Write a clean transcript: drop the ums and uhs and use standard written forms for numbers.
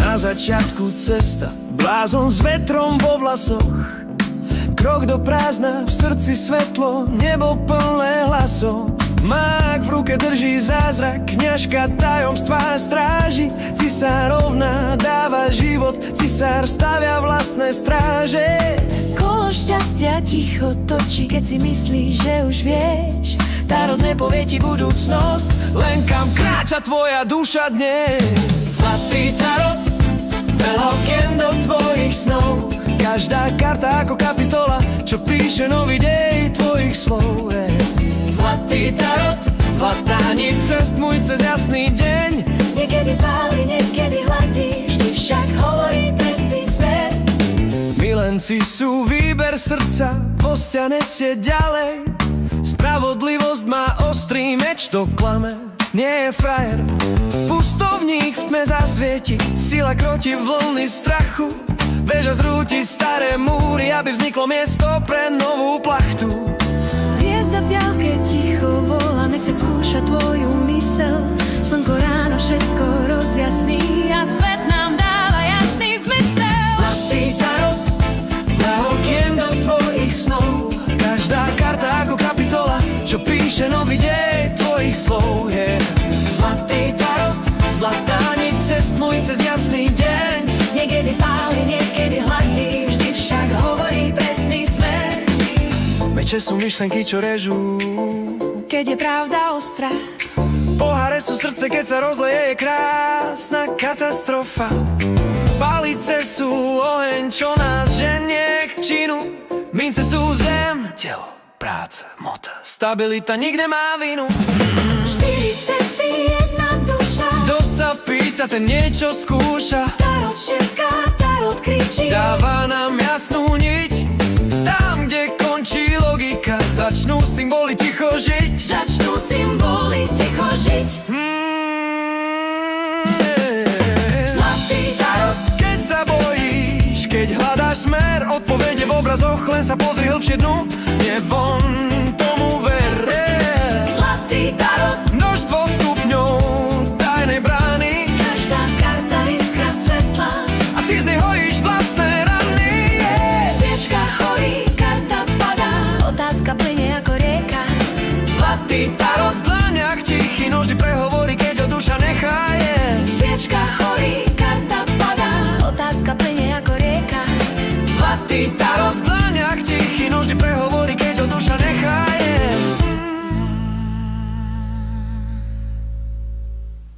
Na začiatku cesta, blázon s vetrom vo vlasoch. Krok do prázdna, v srdci svetlo, nebo plné hlasov. Mák v ruke drží zázrak, kňažka tajomstvá stráži. Cisárovna dáva život, cisár stavia vlastné stráže. Kolo šťastia ticho točí, keď si myslíš, že už vieš. Tarot nepovie ti budúcnosť, Len kam kráča tvoja duša dnes. zlatý tarot, veľa okien do tvojich snov. Každá karta ako kapitola, čo píše nový dej tvojich slov. Zlatý tarot, Zlatá niť cest môj cez jasný deň. niekedy páli, niekedy hladí, vždy však hovorí presný smer. Milenci sú výber srdca, hostia nesie ďalej. Spravodlivosť má ostrý meč, to klame, nie je frajer. Pustovník v tme zasvieti, sila kroti vlny strachu. Veža zrúti staré múry, aby vzniklo miesto pre novú plachtu. Hviezda v diaľke ticho volá, mesiac skúša tvoju mysel. Slnko ráno všetko rozjasní a svet nám dáva jasný zmysel. Zlatý tarot, na okien do tvojich snov. Každá karta ako kapitola, čo píše nový dej tvojich slov. Zlatý tarot, zlatá niť cest môj cez jasný deň. Niekedy páli, niekedy hladí, vždy však hovorí presný smer. Meče sú myšlenky, čo režú. Keď je pravda ostrá, Poháre sú srdce, keď sa rozleje, je krásna katastrofa. Palice sú oheň, čo nás ženie k činu. Mince sú zem, telo, práca, mota, stabilita, nikde má vinu. 4 cesty, jedna duša. Kto sa pýta, ten niečo skúša. Tarot šepká, tarot kričí, Dáva nám jasnú niť. Tam, kde končí logika, začnú symboly ticho žiť. začnú symboly ticho žiť. Zlatý tarot, Keď sa bojíš, keď hľadáš smer, odpovede v obrazoch, len sa pozri hlbšie dnu. Nie von, to